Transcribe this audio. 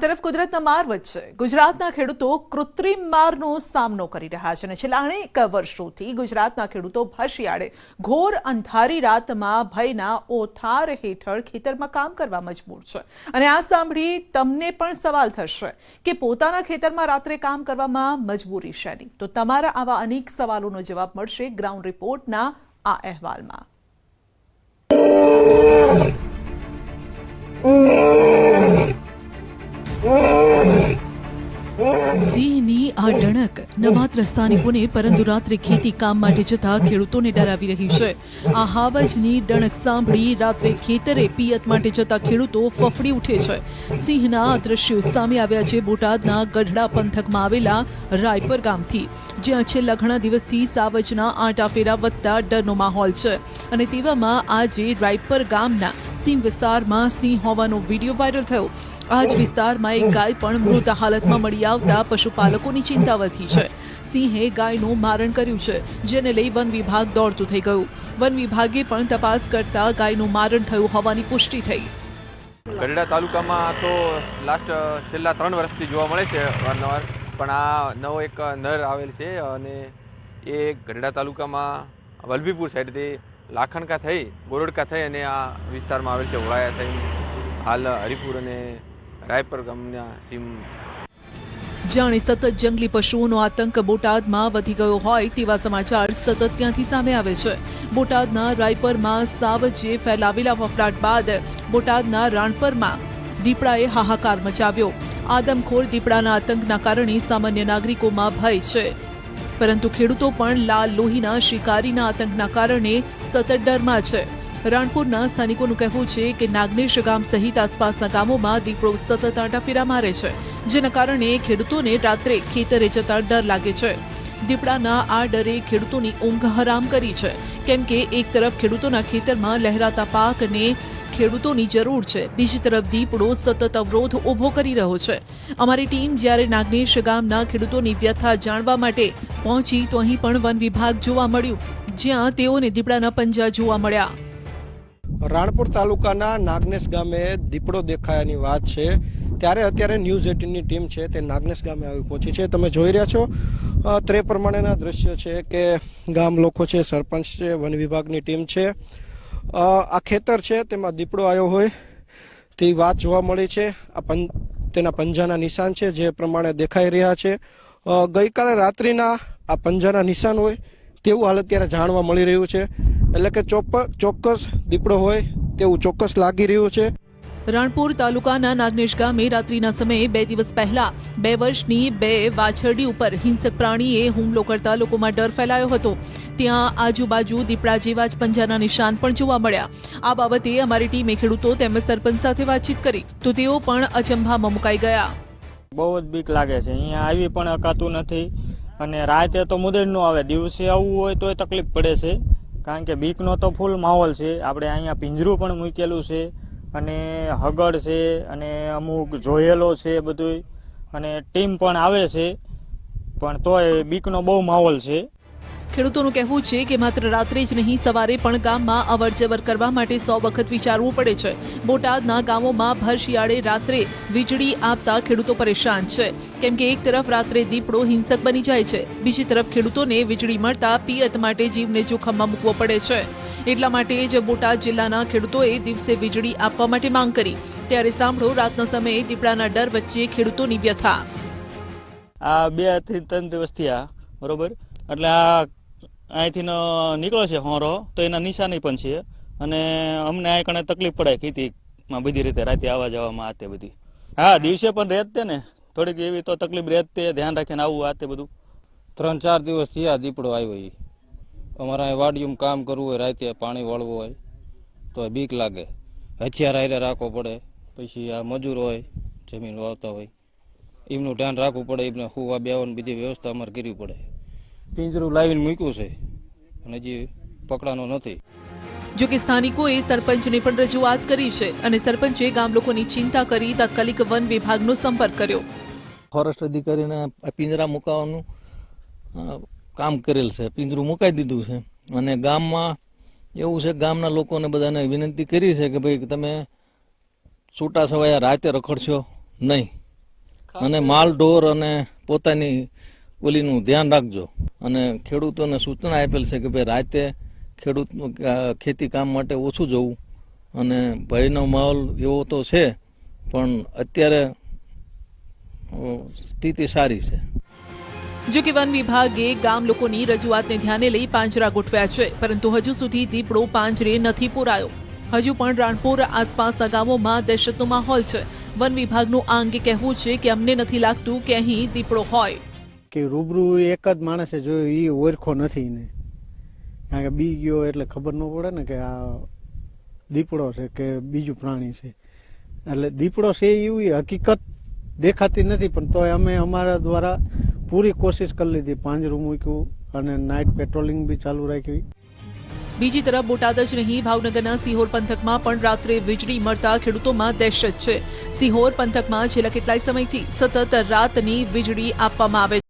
તરફ કુદરતના માર વચ્ચે ગુજરાતના ખેડૂતો કૃત્રિમ મારનો સામનો કરી રહ્યા છે અને છેલ્લા અનેક વર્ષોથી ગુજરાતના ખેડૂતો ભર શિયાળે ઘોર અંધારી રાતમાં ભયના ઓથાર હેઠળ ખેતરમાં કામ કરવા મજબૂર છે અને આ સાંભળી તમને પણ સવાલ થશે કે પોતાના ખેતરમાં રાત્રે કામ કરવામાં મજબૂરી શેની? તો તમારા આવા અનેક સવાલોનો જવાબ મળશે ગ્રાઉન્ડ રિપોર્ટના આ અહેવાલમાં। સિંહની આ ડણક ન માત્ર સ્થાનિકોને પરંતુ રાત્રે ખેતી કામ માટે જતા ખેડૂતોને ડરાવી રહી છે। આ હાવજની ડણક સાંભળી રાત્રે ખેતરે પિયત માટે જતા ખેડૂતો ફફડી ઉઠે છે। સિંહના આ દ્રશ્યો સામે આવ્યા છે બોટાદના ગઢડા પંથકમાં આવેલા રાયપર ગામથી, જ્યાં છેલ્લા ઘણા દિવસથી સાવજના આંટાફેરા વધતા ડરનો માહોલ છે અને તેવામાં આજે રાયપર ગામના સીમ વિસ્તારમાં સિંહ હોવાનો વિડીયો વાયરલ થયો। આ જ વિસ્તારમાં એક ગાય પણ મૃત હાલતમાં મળી આવતા પશુપાલકોની ચિંતા વધી છે। સિંહે ગાયનું મારણ કર્યું છે, જેને લઈ વન વિભાગ દોડતું થઈ ગયું। વન વિભાગે પણ તપાસ કરતા ગાયનું મારણ થયું હોવાની પુષ્ટિ થઈ। ગઢડા તાલુકામાં તો છેલ્લા 3 વર્ષથી જોવા મળે છે અવારનવાર, પણ આ નવો એક નર આવેલ છે અને એ ગઢડા તાલુકામાં વલભીપુર સાઈડથી લાખણકા થઈ ગોરડકા થઈ અને આ વિસ્તારમાં આવેલ છે, વળાયા થઈ હાલ હરિપુર અને રાયપર ગામના સીમ। જાણે સતત જંગલી પશુઓનો આતંક બોટાદમાં વધી ગયો હોય તેવા સમાચાર સતત ત્યાંથી સામે આવે છે। બોટાદના રાયપરમાં સાવજે ફેલાવેલા ફફડાટ બાદ બોટાદના રાણપરમાં દીપડાએ હાહાકાર મચાવ્યો। આદમખોર દીપડાના આતંકના કારણે સામાન્ય નાગરિકોમાં ભય છે, પરંતુ ખેડૂતો પણ લાલ લોહીના શિકારીના આતંકના કારણે સતત ડરમાં છે। રાણપુરના સ્થાનિકોનું કહેવું છે કે નાગનેશ ગામ સહિત આસપાસના ગામોમાં દીપડો સતત આંટાફેરા મારે છે, જેના કારણે ખેડૂતોને રાત્રે ખેતરે જતા ડર લાગે છે। દીપડાના આ ડરે ખેડૂતોની ઊંઘ હરામ કરી છે, કેમ કે એક તરફ ખેડૂતોના ખેતરમાં લહેરાતા પાકને ખેડૂતોની જરૂર છે, બીજી તરફ દીપડો સતત અવરોધ ઊભો કરી રહ્યો છે। અમારી ટીમ જ્યારે નાગનેશ ગામના ખેડૂતોની વ્યથા જાણવા માટે પહોંચી તો અહીં પણ વન વિભાગ જોવા મળ્યું, જ્યાં તેઓને દીપડાના પંજા જોવા મળ્યા। રાણપુર તાલુકાના નાગનેશ ગામે દીપડો દેખાયાની વાત છે, ત્યારે અત્યારે ન્યૂઝ 18ની ટીમ છે તે નાગનેશ ગામે આવી પહોંચી છે। તમે જોઈ રહ્યા છો તે પ્રમાણેના દ્રશ્યો છે કે ગામ લોકો છે, સરપંચ છે, વન વિભાગની ટીમ છે। આ ખેતર છે તેમાં દીપડો આવ્યો હોય તેવી વાત જોવા મળી છે। તેના પંજાના નિશાન છે જે પ્રમાણે દેખાઈ રહ્યા છે। ગઈકાલે રાત્રિના આ પંજાના નિશાન હોય તેવું હાલ અત્યારે જાણવા મળી રહ્યું છે, એટલે કે ચોક્કસ દીપડો હોય તેવું ચોક્કસ લાગી રહ્યું છે। રાણપુર તાલુકાના નાગનેશ ગામે રાત્રિના સમયે 2 દિવસ પહેલા 2 વર્ષની 2 વાછરડી ઉપર હિંસક પ્રાણીએ હુમલો કરતા લોકોમાં ડર ફેલાયો હતો। ત્યાં આજુબાજુ દીપડા જેવા જ પંજાના નિશાન પણ જોવા મળ્યા। આ બાબતે અમારી ટીમે ખેડૂતો તેમજ સરપંચ સાથે વાતચીત કરી તો તેઓ પણ અચંભામાં મુકાઈ ગયા। બહુ જ બીક લાગે છે, અહીંયા આવી પણ અકાતું નથી અને રાતે તો મુદડ નો આવે, દિવસે આવવું હોય તોય તકલીફ પડે છે, કારણ કે બીકનો તો ફૂલ માહોલ છે। આપણે અહીંયા પિંજરું પણ મૂકેલું છે અને હગડ છે અને અમુક જોયેલો છે બધું, અને ટીમ પણ આવે છે, પણ તોય બીકનો બહુ માહોલ છે। ખેડૂતોનું કહેવું છે કે માત્ર રાત્રે જ નહીં, સવારે પણ ગામમાં અવરજવર કરવા માટે 100 વખત વિચારવું પડે છે। બોટાદના ગામોમાં ભર શિયાળે રાત્રે વીજળી આપતા ખેડૂતો પરેશાન છે, કેમ કે એક તરફ રાત્રે દીપડો હિંસક બની જાય છે, બીજી તરફ ખેડૂતોને વીજળી મળતા પિયત માટે જીવને જોખમમાં મૂકવો પડે છે। એટલા માટે જ બોટાદ જિલ્લાના ખેડૂતોએ દિવસે વીજળી આપવા માટે માંગ કરી। ત્યારે સાંભળો રાતના સમયે દીપડાના ડર વચ્ચે ખેડૂતોની વ્યથા। આ 2 થી 3 દિવસ થયા, બરોબર, એટલે આ અહીંથી નીકળે છે હોરો તો એના નિશાની પણ છે, અને અમને આ કણે તકલીફ પડે ખેતીમાં બધી રીતે રાતે આવવા જવામાં આ તે બધી। હા, દિવસે પણ રહેત તે ને થોડીક એવી તો તકલીફ રહેત તે, ધ્યાન રાખીને આવવું આ તે બધું। 3-4 દિવસ થયા દીપડો આવ્યો। અમારા અહીં વાડીમાં કામ કરવું હોય, રાતે પાણી વાળવું હોય તો બીક લાગે, હથિયાર હારે રાખવો પડે। પછી આ મજૂર હોય, જમીન વાવતા હોય, એમનું ધ્યાન રાખવું પડે, એમને સુવા બેવાની બધી વ્યવસ્થા અમારે કરવી પડે। પિંજરું લાવીને મૂક્યું છે અને હજી પકડાનો નથી। જો કે સ્થાનિકોએ સરપંચને પણ રજૂઆત કરી છે અને સરપંચે ગામ લોકોની ચિંતા કરી તાત્કાલિક વન વિભાગનો સંપર્ક કર્યો। ફોરેસ્ટ અધિકારીને પિંજરા મુકાવવાનું કામ કરેલ છે, પિંજરું મુકાઈ દીધું છે અને ગામમાં એવું છે, ગામના લોકોને બધાને વિનંતી કરી છે કે ભાઈ તમે છૂટા છવાયા રાતે રખડશો નહીં। અને માલ ઢોર અને પોતાની ઓલીનું ધ્યાન રાખજો. અને ખેડૂતોને સૂચના આપેલ છે કે ભાઈ રાતે ખેડૂતનું ખેતી કામ માટે ઓછું જવું. અને ભયનો માહોલ એવો તો છે પણ અત્યારે સ્થિતિ સારી છે. જો કે વન વિભાગે ગામ લોકોની રજૂઆતને ધ્યાને લઈ પાંજરા ગોઠવ્યા છે, પરંતુ હજુ સુધી દીપડો પાંજરે નથી પુરાયો. હજુ પણ રાણપુર આસપાસના ગામોમાં દહેશતનો માહોલ છે. વન વિભાગનું આ અંગે કહેવું છે કે અમને નથી લાગતું કે અહીં દીપડો હોય. કે રૂબરૂ એક જ માણસે જોયું એ ઓળખો નથી ને, કારણ કે બી ગયો એટલે ખબર ન પડે ને કે આ દીપડો છે કે બીજું પ્રાણી છે. એટલે દીપડો છે એવી હકીકત દેખાતી નથી, પણ તોય અમે અમારા દ્વારા પૂરી કોશિશ કરી લીધી. પાંજરું મૂક્યું અને નાઇટ પેટ્રોલિંગ બી ચાલુ રાખી. બીજી તરફ બોટાદ જ નહીં, ભાવનગરના સિહોર પંથકમાં પણ રાત્રે વીજળી મળતા ખેડૂતોમાં દહેશત છે. સિહોર પંથકમાં છેલ્લા કેટલાય સમયથી સતત રાતની વીજળી આપવામાં આવે છે.